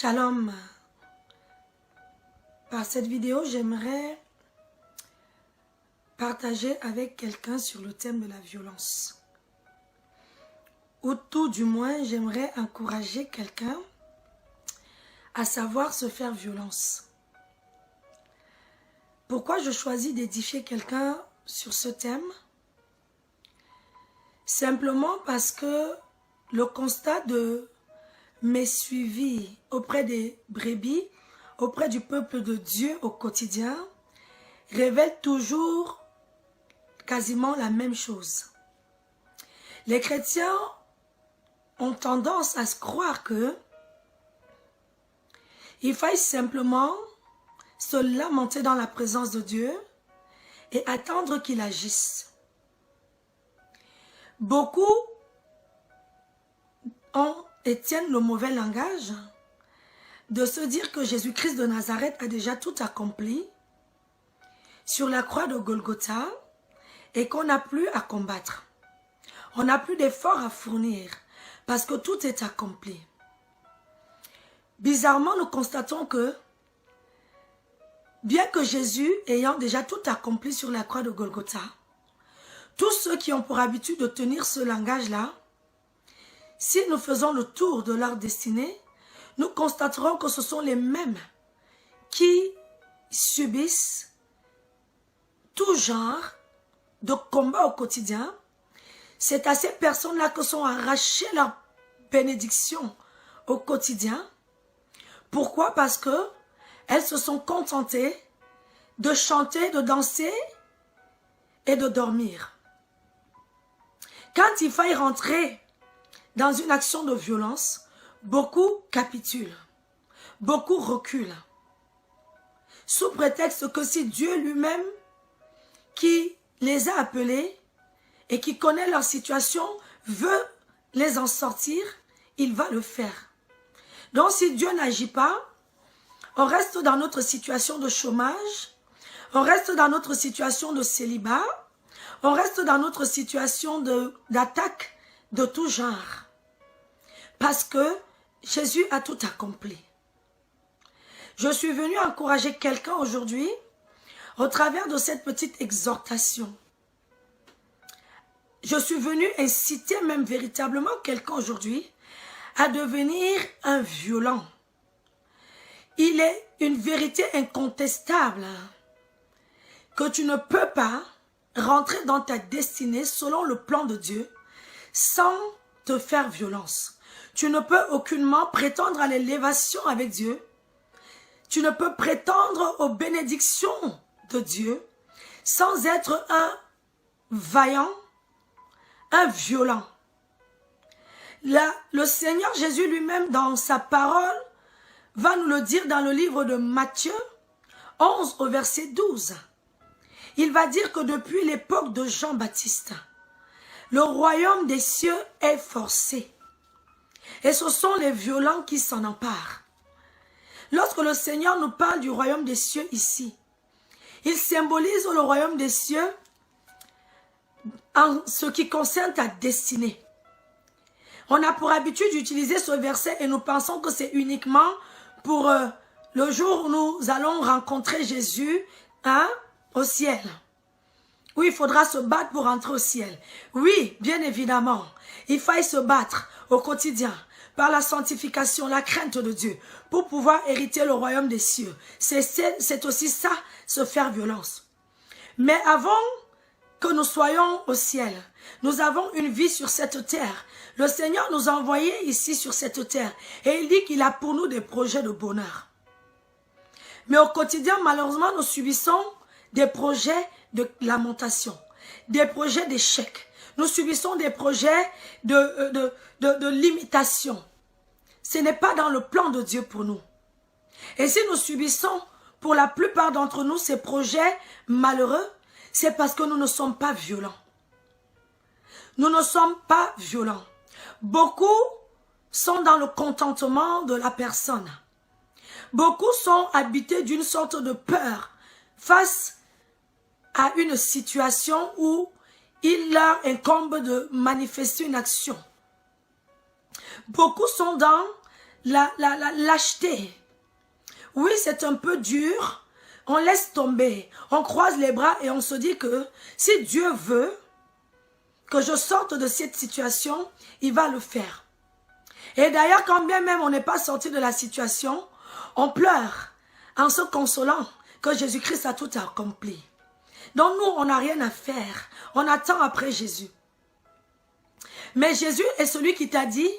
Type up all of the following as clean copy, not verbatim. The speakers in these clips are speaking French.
Shalom. Par cette vidéo, j'aimerais partager avec quelqu'un sur le thème de la violence. Ou tout du moins, j'aimerais encourager quelqu'un à savoir se faire violence. Pourquoi je choisis d'édifier quelqu'un sur ce thème? Simplement parce que le constat de mes suivis auprès des brebis, auprès du peuple de Dieu au quotidien, révèle toujours quasiment la même chose. Les chrétiens ont tendance à se croire que il faille simplement se lamenter dans la présence de Dieu et attendre qu'il agisse. Beaucoup tiennent le mauvais langage de se dire que Jésus-Christ de Nazareth a déjà tout accompli sur la croix de Golgotha et qu'on n'a plus à combattre. On n'a plus d'efforts à fournir parce que tout est accompli. Bizarrement, nous constatons que bien que Jésus ayant déjà tout accompli sur la croix de Golgotha, tous ceux qui ont pour habitude de tenir ce langage-là, si nous faisons le tour de leur destinée, nous constaterons que ce sont les mêmes qui subissent tout genre de combat au quotidien. C'est à ces personnes-là que sont arrachées leurs bénédictions au quotidien. Pourquoi? Parce que elles se sont contentées de chanter, de danser et de dormir. Quand il faille rentrer dans une action de violence, beaucoup capitulent, beaucoup reculent, sous prétexte que si Dieu lui-même, qui les a appelés et qui connaît leur situation, veut les en sortir, il va le faire. Donc si Dieu n'agit pas, on reste dans notre situation de chômage, on reste dans notre situation de célibat, on reste dans notre situation d'attaque de tout genre. Parce que Jésus a tout accompli. Je suis venu encourager quelqu'un aujourd'hui au travers de cette petite exhortation. Je suis venu inciter même véritablement quelqu'un aujourd'hui à devenir un violent. Il est une vérité incontestable que tu ne peux pas rentrer dans ta destinée selon le plan de Dieu sans te faire violence. Tu ne peux aucunement prétendre à l'élévation avec Dieu. Tu ne peux prétendre aux bénédictions de Dieu sans être un vaillant, un violent. Là, le Seigneur Jésus lui-même, dans sa parole, va nous le dire dans le livre de Matthieu 11 au verset 12. Il va dire que depuis l'époque de Jean-Baptiste, le royaume des cieux est forcé. Et ce sont les violents qui s'en emparent. Lorsque le Seigneur nous parle du royaume des cieux ici, il symbolise le royaume des cieux en ce qui concerne ta destinée. On a pour habitude d'utiliser ce verset et nous pensons que c'est uniquement pour le jour où nous allons rencontrer Jésus au ciel. Oui, il faudra se battre pour entrer au ciel. Oui, bien évidemment, il faille se battre au quotidien par la sanctification, la crainte de Dieu, pour pouvoir hériter le royaume des cieux. C'est aussi ça, se faire violence. Mais avant que nous soyons au ciel, nous avons une vie sur cette terre. Le Seigneur nous a envoyés ici sur cette terre et il dit qu'il a pour nous des projets de bonheur. Mais au quotidien, malheureusement, nous subissons des projets de lamentation, des projets d'échec. Nous subissons des projets de limitation. Ce n'est pas dans le plan de Dieu pour nous. Et si nous subissons, pour la plupart d'entre nous, ces projets malheureux, c'est parce que nous ne sommes pas violents. Nous ne sommes pas violents. Beaucoup sont dans le contentement de la personne. Beaucoup sont habités d'une sorte de peur face à une situation où il leur incombe de manifester une action. Beaucoup sont dans lâcheté. Oui, c'est un peu dur. On laisse tomber. On croise les bras et on se dit que si Dieu veut que je sorte de cette situation, il va le faire. Et d'ailleurs, quand bien même on n'est pas sorti de la situation, on pleure en se consolant que Jésus-Christ a tout accompli. Donc nous, on n'a rien à faire. On attend après Jésus. Mais Jésus est celui qui t'a dit,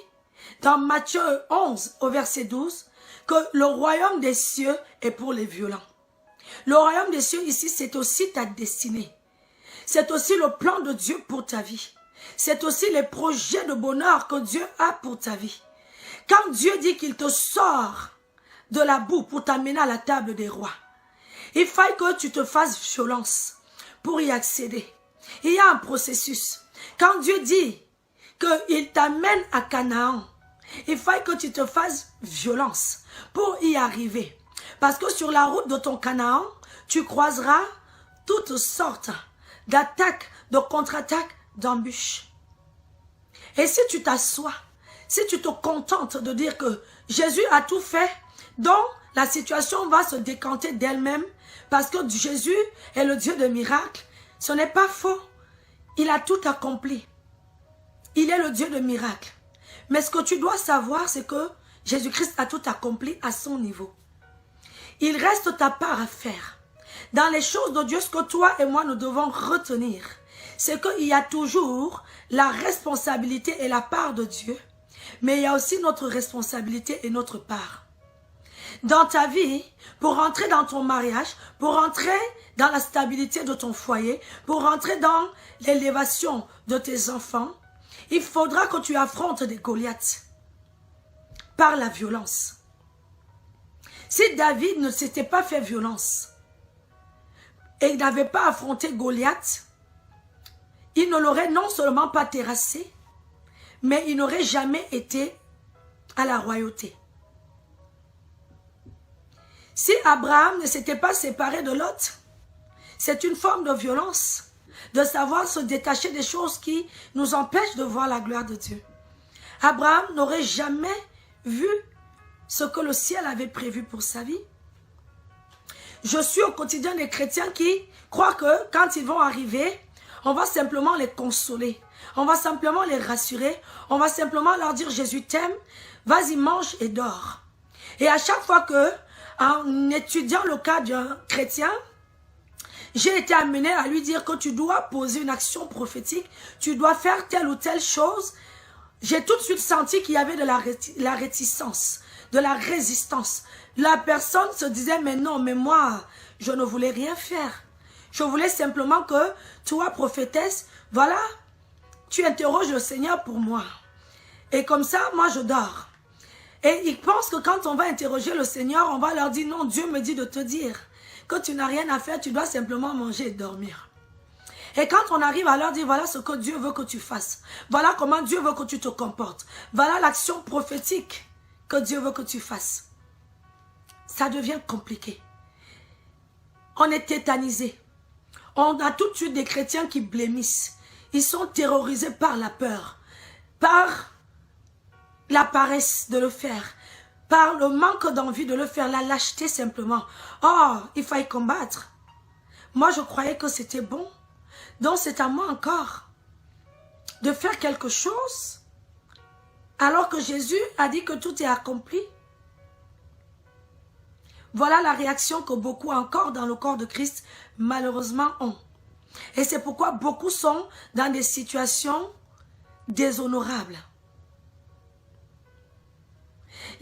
dans Matthieu 11, au verset 12, que le royaume des cieux est pour les violents. Le royaume des cieux ici, c'est aussi ta destinée. C'est aussi le plan de Dieu pour ta vie. C'est aussi les projets de bonheur que Dieu a pour ta vie. Quand Dieu dit qu'il te sort de la boue pour t'amener à la table des rois, il faut que tu te fasses violence pour y accéder. Il y a un processus. Quand Dieu dit qu'il t'amène à Canaan, il faut que tu te fasses violence pour y arriver. Parce que sur la route de ton Canaan, tu croiseras toutes sortes d'attaques, de contre-attaques, d'embûches. Et si tu t'assois, si tu te contentes de dire que Jésus a tout fait, donc la situation va se décanter d'elle-même parce que Jésus est le Dieu de miracles, ce n'est pas faux. Il a tout accompli. Il est le Dieu de miracles. Mais ce que tu dois savoir, c'est que Jésus-Christ a tout accompli à son niveau. Il reste ta part à faire. Dans les choses de Dieu, ce que toi et moi nous devons retenir, c'est qu'il y a toujours la responsabilité et la part de Dieu, mais il y a aussi notre responsabilité et notre part. Dans ta vie, pour rentrer dans ton mariage, pour rentrer dans la stabilité de ton foyer, pour rentrer dans l'élévation de tes enfants, il faudra que tu affrontes des Goliaths par la violence. Si David ne s'était pas fait violence et il n'avait pas affronté Goliath, il ne l'aurait non seulement pas terrassé, mais il n'aurait jamais été à la royauté. Si Abraham ne s'était pas séparé de Lot, c'est une forme de violence, de savoir se détacher des choses qui nous empêchent de voir la gloire de Dieu. Abraham n'aurait jamais vu ce que le ciel avait prévu pour sa vie. Je suis au quotidien des chrétiens qui croient que quand ils vont arriver, on va simplement les consoler, on va simplement les rassurer, on va simplement leur dire Jésus t'aime, vas-y mange et dors. Et à chaque fois que, en étudiant le cas d'un chrétien, j'ai été amené à lui dire que tu dois poser une action prophétique, tu dois faire telle ou telle chose. J'ai tout de suite senti qu'il y avait de la réticence, de la résistance. La personne se disait, mais non, mais moi, je ne voulais rien faire. Je voulais simplement que toi, prophétesse, voilà, tu interroges le Seigneur pour moi. Et comme ça, moi, je dors. Et ils pensent que quand on va interroger le Seigneur, on va leur dire, non, Dieu me dit de te dire que tu n'as rien à faire, tu dois simplement manger et dormir. Et quand on arrive à leur dire, voilà ce que Dieu veut que tu fasses, voilà comment Dieu veut que tu te comportes, voilà l'action prophétique que Dieu veut que tu fasses, ça devient compliqué. On est tétanisé. On a tout de suite des chrétiens qui blêmissent. Ils sont terrorisés par la peur, par la paresse de le faire, par le manque d'envie de le faire, la lâcheté simplement. Oh, il faut y combattre. Moi, je croyais que c'était bon. Donc, c'est à moi encore de faire quelque chose alors que Jésus a dit que tout est accompli. Voilà la réaction que beaucoup encore dans le corps de Christ, malheureusement, ont. Et c'est pourquoi beaucoup sont dans des situations déshonorables.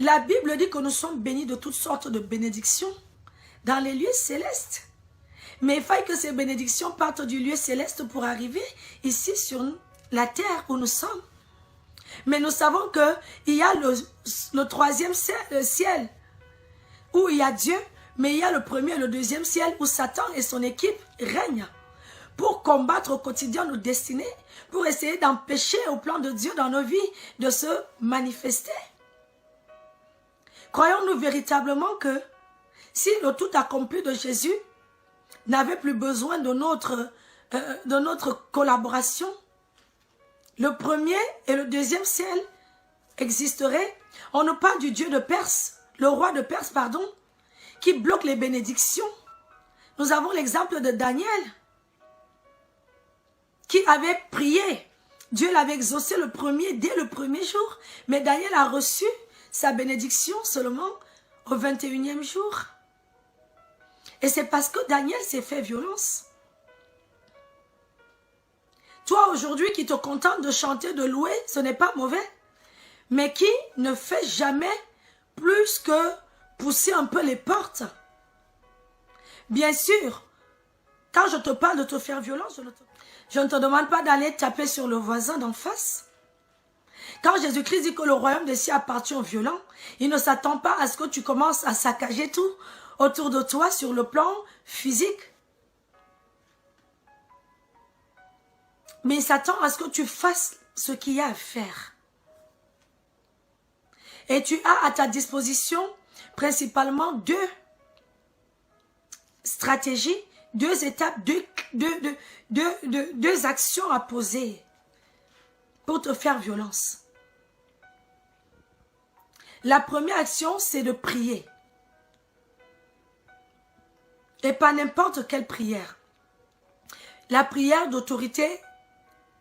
La Bible dit que nous sommes bénis de toutes sortes de bénédictions dans les lieux célestes. Mais il faut que ces bénédictions partent du lieu céleste pour arriver ici sur la terre où nous sommes. Mais nous savons qu'il y a le troisième ciel où il y a Dieu, mais il y a le premier et le deuxième ciel où Satan et son équipe règnent pour combattre au quotidien nos destinées, pour essayer d'empêcher au plan de Dieu dans nos vies de se manifester. Croyons-nous véritablement que si le tout accompli de Jésus n'avait plus besoin de notre collaboration, le premier et le deuxième ciel existeraient On nous parle du Dieu de Perse, le roi de Perse, pardon, qui bloque les bénédictions. Nous avons l'exemple de Daniel, qui avait prié. Dieu l'avait exaucé dès le premier jour. Mais Daniel a reçu sa bénédiction seulement au 21e jour. Et c'est parce que Daniel s'est fait violence. Toi aujourd'hui qui te contente de chanter, de louer, ce n'est pas mauvais. Mais qui ne fait jamais plus que pousser un peu les portes. Bien sûr, quand je te parle de te faire violence, je ne te demande pas d'aller taper sur le voisin d'en face. Quand Jésus-Christ dit que le royaume des cieux appartient aux violents, il ne s'attend pas à ce que tu commences à saccager tout autour de toi sur le plan physique. Mais il s'attend à ce que tu fasses ce qu'il y a à faire. Et tu as à ta disposition principalement deux stratégies, deux étapes, deux actions à poser pour te faire violence. La première action, c'est de prier. Et pas n'importe quelle prière. La prière d'autorité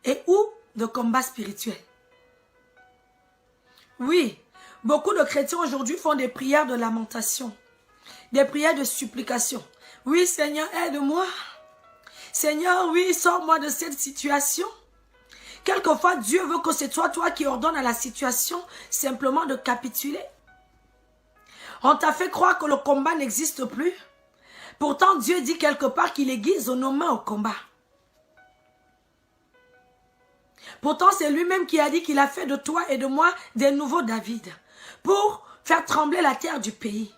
et ou de combat spirituel. Oui, beaucoup de chrétiens aujourd'hui font des prières de lamentation, des prières de supplication. Oui, Seigneur, aide-moi. Seigneur, oui, sors-moi de cette situation. Quelquefois, Dieu veut que c'est toi qui ordonnes à la situation simplement de capituler. On t'a fait croire que le combat n'existe plus. Pourtant, Dieu dit quelque part qu'il aiguise nos mains au combat. Pourtant, c'est lui-même qui a dit qu'il a fait de toi et de moi des nouveaux David pour faire trembler la terre du pays.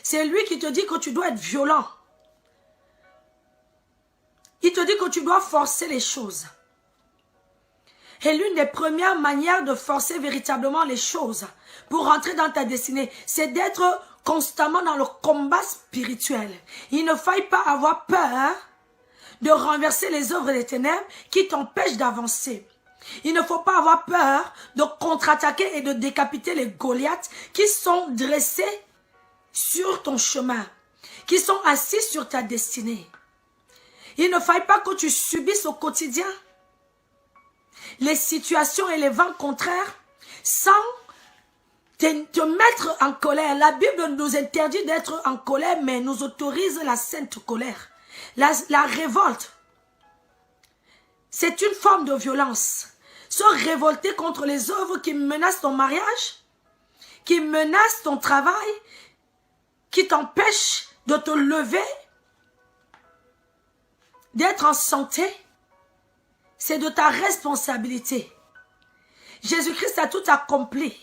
C'est lui qui te dit que tu dois être violent. Il te dit que tu dois forcer les choses. Et l'une des premières manières de forcer véritablement les choses pour rentrer dans ta destinée, c'est d'être constamment dans le combat spirituel. Il ne faille pas avoir peur de renverser les œuvres des ténèbres qui t'empêchent d'avancer. Il ne faut pas avoir peur de contre-attaquer et de décapiter les Goliaths qui sont dressés sur ton chemin, qui sont assis sur ta destinée. Il ne faille pas que tu subisses au quotidien les situations et les vents contraires sans te mettre en colère. La Bible nous interdit d'être en colère, mais nous autorise la sainte colère. La révolte, c'est une forme de violence. Se révolter contre les œuvres qui menacent ton mariage, qui menacent ton travail, qui t'empêchent de te lever, d'être en santé, c'est de ta responsabilité. Jésus-Christ a tout accompli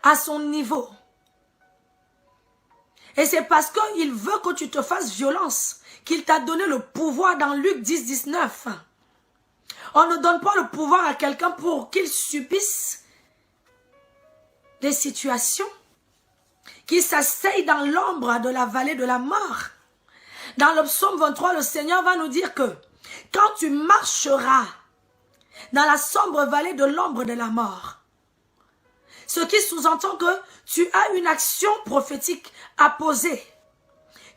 à son niveau. Et c'est parce qu'il veut que tu te fasses violence qu'il t'a donné le pouvoir dans Luc 10, 19. On ne donne pas le pouvoir à quelqu'un pour qu'il subisse des situations qui s'asseyent dans l'ombre de la vallée de la mort. Dans le psaume 23, le Seigneur va nous dire que quand tu marcheras dans la sombre vallée de l'ombre de la mort, ce qui sous-entend que tu as une action prophétique à poser.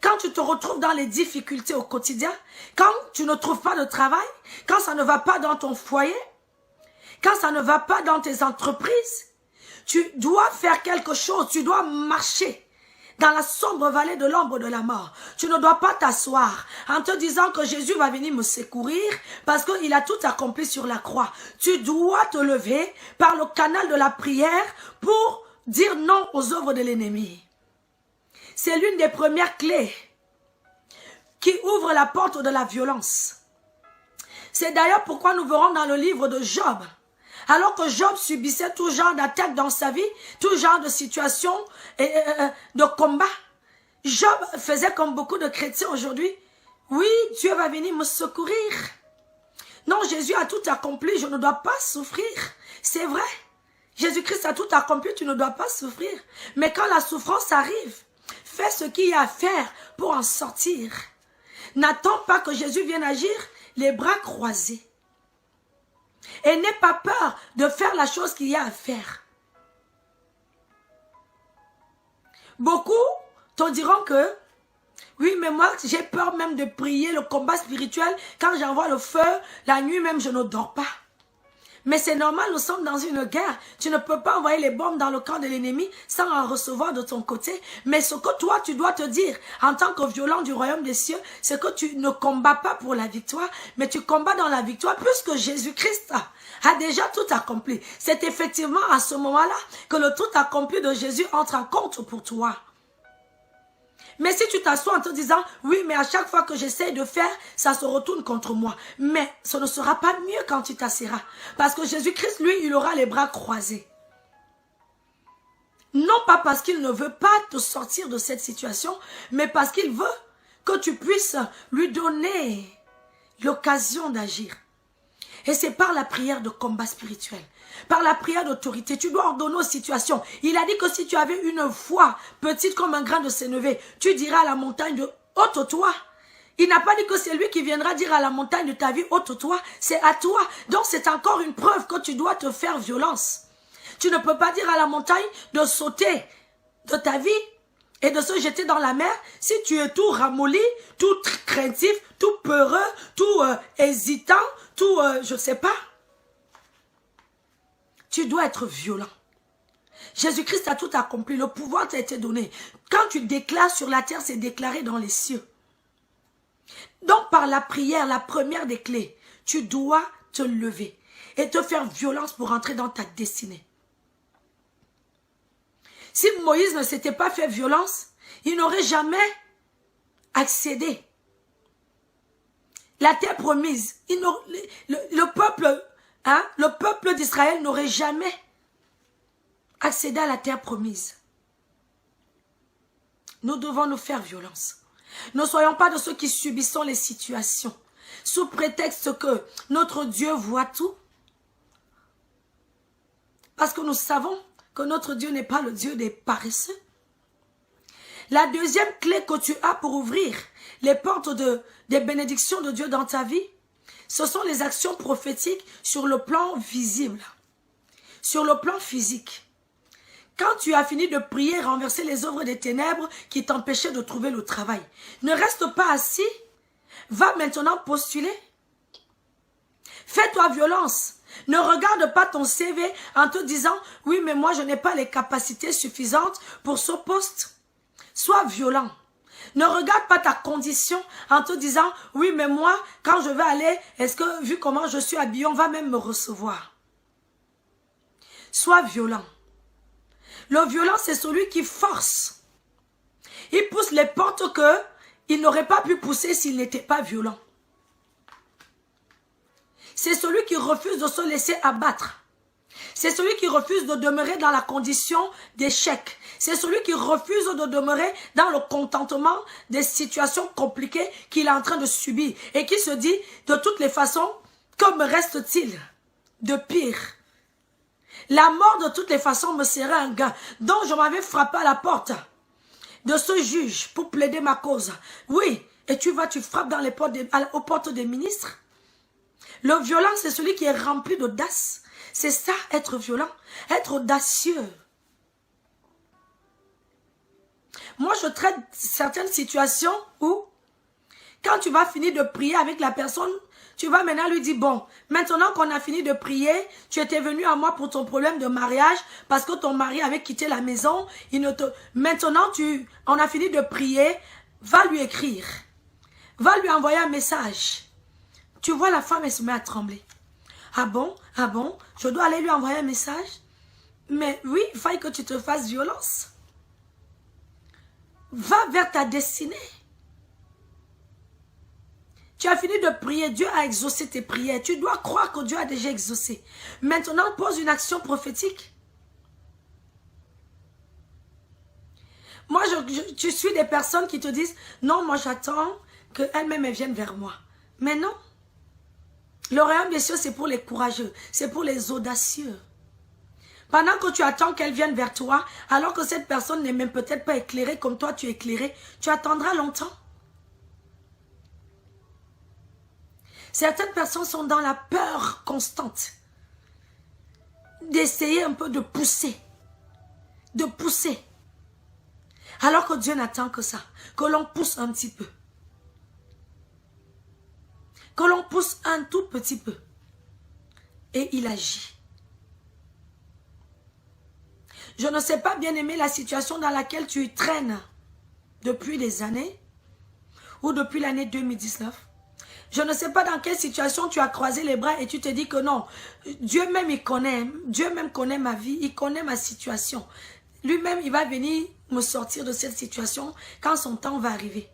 Quand tu te retrouves dans les difficultés au quotidien, quand tu ne trouves pas de travail, quand ça ne va pas dans ton foyer, quand ça ne va pas dans tes entreprises, tu dois faire quelque chose, tu dois marcher dans la sombre vallée de l'ombre de la mort. Tu ne dois pas t'asseoir en te disant que Jésus va venir me secourir parce qu'il a tout accompli sur la croix. Tu dois te lever par le canal de la prière pour dire non aux œuvres de l'ennemi. C'est l'une des premières clés qui ouvre la porte de la violence. C'est d'ailleurs pourquoi nous verrons dans le livre de Job, alors que Job subissait tout genre d'attaques dans sa vie, tout genre de situations et de combats, Job faisait comme beaucoup de chrétiens aujourd'hui. Oui, Dieu va venir me secourir. Non, Jésus a tout accompli, je ne dois pas souffrir. C'est vrai, Jésus-Christ a tout accompli, tu ne dois pas souffrir. Mais quand la souffrance arrive, fais ce qu'il y a à faire pour en sortir. N'attends pas que Jésus vienne agir les bras croisés. Et n'aie pas peur de faire la chose qu'il y a à faire. Beaucoup te diront que, oui, mais moi, j'ai peur même de prier le combat spirituel. Quand j'envoie le feu, la nuit même, je ne dors pas. Mais c'est normal, nous sommes dans une guerre. Tu ne peux pas envoyer les bombes dans le camp de l'ennemi sans en recevoir de ton côté. Mais ce que toi, tu dois te dire en tant que violent du royaume des cieux, c'est que tu ne combats pas pour la victoire, mais tu combats dans la victoire puisque Jésus-Christ a déjà tout accompli. C'est effectivement à ce moment-là que le tout accompli de Jésus entre en compte pour toi. Mais si tu t'assois en te disant, oui, mais à chaque fois que j'essaie de faire, ça se retourne contre moi. Mais ce ne sera pas mieux quand tu t'assiras. Parce que Jésus-Christ, lui, il aura les bras croisés. Non pas parce qu'il ne veut pas te sortir de cette situation, mais parce qu'il veut que tu puisses lui donner l'occasion d'agir. Et c'est par la prière de combat spirituel, par la prière d'autorité. Tu dois ordonner aux situations. Il a dit que si tu avais une foi petite comme un grain de sénévé, tu diras à la montagne de ôte-toi. Il n'a pas dit que c'est lui qui viendra dire à la montagne de ta vie ôte-toi. C'est à toi. Donc c'est encore une preuve que tu dois te faire violence. Tu ne peux pas dire à la montagne de sauter de ta vie et de se jeter dans la mer si tu es tout ramolli, tout craintif, tout peureux, tout hésitant, tout, je ne sais pas. Tu dois être violent. Jésus-Christ a tout accompli. Le pouvoir t'a été donné. Quand tu déclares sur la terre, c'est déclaré dans les cieux. Donc par la prière, la première des clés, tu dois te lever et te faire violence pour entrer dans ta destinée. Si Moïse ne s'était pas fait violence, il n'aurait jamais accédé. La terre promise, le peuple d'Israël n'aurait jamais accédé à la terre promise. Nous devons nous faire violence. Ne soyons pas de ceux qui subissons les situations, sous prétexte que notre Dieu voit tout. Parce que nous savons que notre Dieu n'est pas le Dieu des paresseux. La deuxième clé que tu as pour ouvrir les portes des bénédictions de Dieu dans ta vie, ce sont les actions prophétiques sur le plan visible, sur le plan physique. Quand tu as fini de prier et renverser les œuvres des ténèbres qui t'empêchaient de trouver le travail, ne reste pas assis, va maintenant postuler. Fais-toi violence. Ne regarde pas ton CV en te disant « Oui, mais moi, je n'ai pas les capacités suffisantes pour ce poste. » Sois violent. Ne regarde pas ta condition en te disant « Oui, mais moi, quand je vais aller, est-ce que, vu comment je suis habillé, on va même me recevoir ?» Sois violent. Le violent, c'est celui qui force. Il pousse les portes qu'il n'aurait pas pu pousser s'il n'était pas violent. C'est celui qui refuse de se laisser abattre. C'est celui qui refuse de demeurer dans la condition d'échec. C'est celui qui refuse de demeurer dans le contentement des situations compliquées qu'il est en train de subir. Et qui se dit, de toutes les façons, que me reste-t-il de pire? La mort de toutes les façons me serait un gain. Donc je m'avais frappé à la porte de ce juge pour plaider ma cause. Oui, et tu frappes dans les portes aux portes des ministres. Le violent, c'est celui qui est rempli d'audace. C'est ça, être violent, être audacieux. Moi, je traite certaines situations où, quand tu vas finir de prier avec la personne, tu vas maintenant lui dire, bon, maintenant qu'on a fini de prier, tu étais venu à moi pour ton problème de mariage, parce que ton mari avait quitté la maison, maintenant, on a fini de prier, va lui écrire, va lui envoyer un message. Tu vois, la femme, elle se met à trembler. Ah bon? Ah bon? Je dois aller lui envoyer un message? Mais oui, il faut que tu te fasses violence. Va vers ta destinée. Tu as fini de prier, Dieu a exaucé tes prières. Tu dois croire que Dieu a déjà exaucé. Maintenant, pose une action prophétique. Moi, tu suis des personnes qui te disent, non, moi j'attends qu'elles-mêmes viennent vers moi. Mais non. Le royaume des cieux, c'est pour les courageux, c'est pour les audacieux. Pendant que tu attends qu'elle vienne vers toi, alors que cette personne n'est même peut-être pas éclairée comme toi tu es éclairé, tu attendras longtemps. Certaines personnes sont dans la peur constante d'essayer un peu de pousser. De pousser. Alors que Dieu n'attend que ça. Que l'on pousse un petit peu. Que l'on pousse un tout petit peu. Et il agit. Je ne sais pas, bien aimé, la situation dans laquelle tu traînes depuis des années ou depuis l'année 2019. Je ne sais pas dans quelle situation tu as croisé les bras et tu te dis que non, Dieu même il connaît, Dieu même connaît ma vie, il connaît ma situation. Lui-même, il va venir me sortir de cette situation quand son temps va arriver.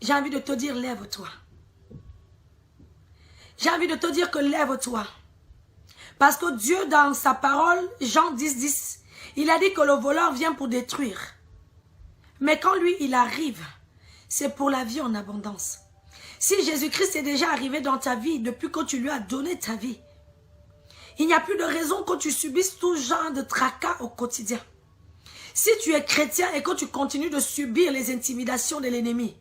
J'ai envie de te dire, lève-toi. J'ai envie de te dire que lève-toi. Parce que Dieu, dans sa parole, Jean 10, 10, il a dit que le voleur vient pour détruire. Mais quand lui, il arrive, c'est pour la vie en abondance. Si Jésus-Christ est déjà arrivé dans ta vie depuis que tu lui as donné ta vie, il n'y a plus de raison que tu subisses tout genre de tracas au quotidien. Si tu es chrétien et que tu continues de subir les intimidations de l'ennemi,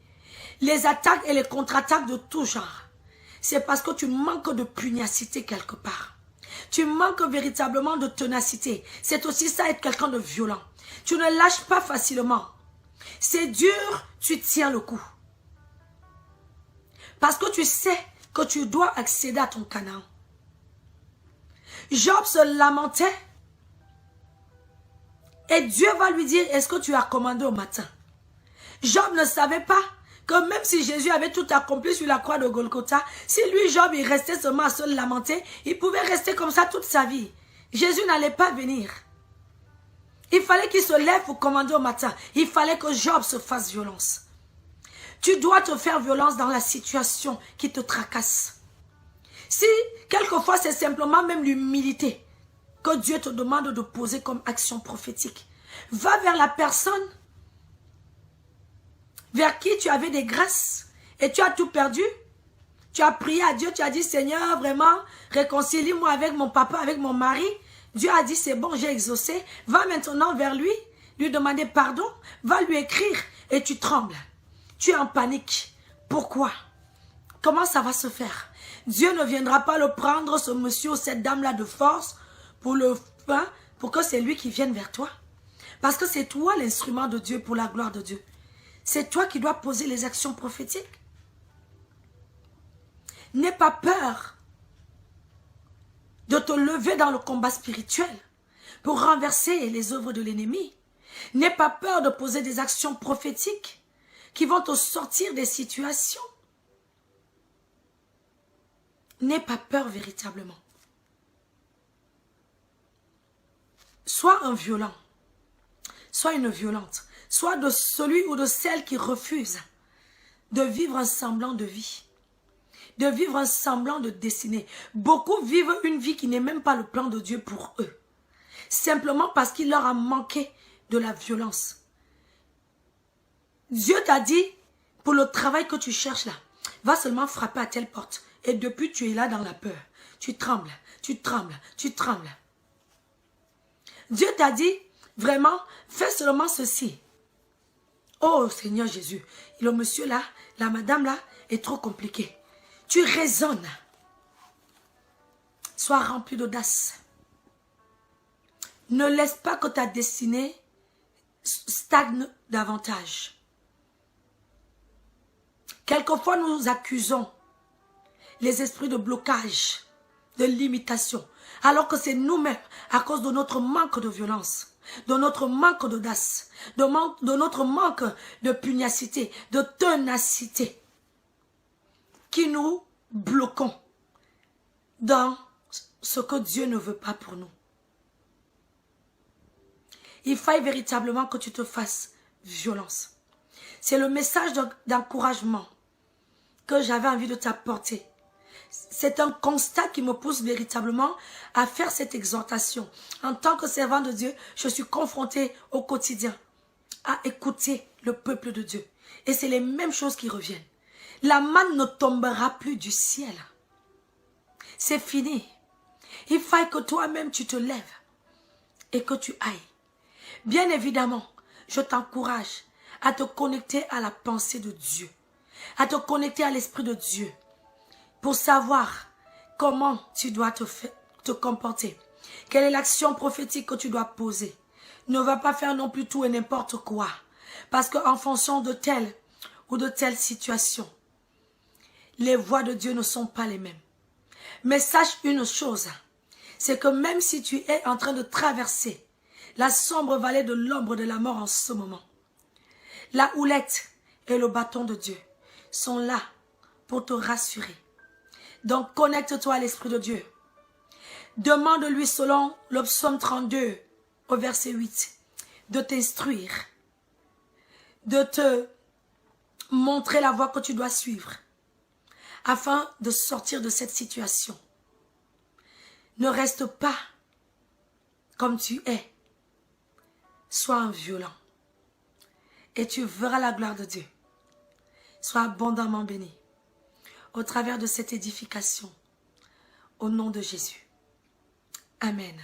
les attaques et les contre-attaques de tout genre, c'est parce que tu manques de pugnacité quelque part. Tu manques véritablement de ténacité. C'est aussi ça être quelqu'un de violent. Tu ne lâches pas facilement. C'est dur, tu tiens le coup. Parce que tu sais que tu dois accéder à ton Canaan. Job se lamentait. Et Dieu va lui dire, est-ce que tu as commandé au matin? Job ne savait pas que même si Jésus avait tout accompli sur la croix de Golgotha, si lui, Job, il restait seulement à se lamenter, il pouvait rester comme ça toute sa vie. Jésus n'allait pas venir. Il fallait qu'il se lève pour commander au matin. Il fallait que Job se fasse violence. Tu dois te faire violence dans la situation qui te tracasse. Si, quelquefois, c'est simplement même l'humilité que Dieu te demande de poser comme action prophétique, va vers la personne vers qui tu avais des grâces et tu as tout perdu. Tu as prié à Dieu, tu as dit, Seigneur, vraiment, réconcilie-moi avec mon papa, avec mon mari. Dieu a dit, c'est bon, j'ai exaucé. Va maintenant vers lui demander pardon, va lui écrire et tu trembles. Tu es en panique. Pourquoi? Comment ça va se faire? Dieu ne viendra pas le prendre, ce monsieur ou cette dame-là de force, pour que c'est lui qui vienne vers toi. Parce que c'est toi l'instrument de Dieu pour la gloire de Dieu. C'est toi qui dois poser les actions prophétiques. N'aie pas peur de te lever dans le combat spirituel pour renverser les œuvres de l'ennemi. N'aie pas peur de poser des actions prophétiques qui vont te sortir des situations. N'aie pas peur véritablement. Sois un violent, sois une violente, sois de celui ou de celle qui refuse de vivre un semblant de vie, de vivre un semblant de destinée. Beaucoup vivent une vie qui n'est même pas le plan de Dieu pour eux, simplement parce qu'il leur a manqué de la violence. Dieu t'a dit, pour le travail que tu cherches là, va seulement frapper à telle porte. Et depuis, tu es là dans la peur. Tu trembles, tu trembles, tu trembles. Dieu t'a dit, vraiment, fais seulement ceci. Oh Seigneur Jésus, le monsieur là, la madame là, est trop compliqué. Tu raisonnes. Sois rempli d'audace. Ne laisse pas que ta destinée stagne davantage. Quelquefois, nous accusons les esprits de blocage, de limitation, alors que c'est nous-mêmes, à cause de notre manque de violence, de notre manque d'audace, de notre manque de pugnacité, de ténacité, qui nous bloquons dans ce que Dieu ne veut pas pour nous. Il faille véritablement que tu te fasses violence. C'est le message d'encouragement que j'avais envie de t'apporter. C'est un constat qui me pousse véritablement à faire cette exhortation. En tant que servant de Dieu, je suis confrontée au quotidien à écouter le peuple de Dieu. Et c'est les mêmes choses qui reviennent. La manne ne tombera plus du ciel. C'est fini. Il faille que toi-même tu te lèves et que tu ailles. Bien évidemment, je t'encourage à te connecter à la pensée de Dieu. à te connecter à l'Esprit de Dieu pour savoir comment tu dois te comporter. Quelle est l'action prophétique que tu dois poser? Ne va pas faire non plus tout et n'importe quoi. Parce qu'en fonction de telle ou de telle situation, les voies de Dieu ne sont pas les mêmes. Mais sache une chose, c'est que même si tu es en train de traverser la sombre vallée de l'ombre de la mort en ce moment, la houlette et le bâton de Dieu sont là pour te rassurer. Donc connecte-toi à l'Esprit de Dieu. Demande-lui selon le psaume 32 au verset 8 de t'instruire, de te montrer la voie que tu dois suivre afin de sortir de cette situation. Ne reste pas comme tu es. Sois un violent et tu verras la gloire de Dieu. Sois abondamment béni au travers de cette édification au nom de Jésus. Amen.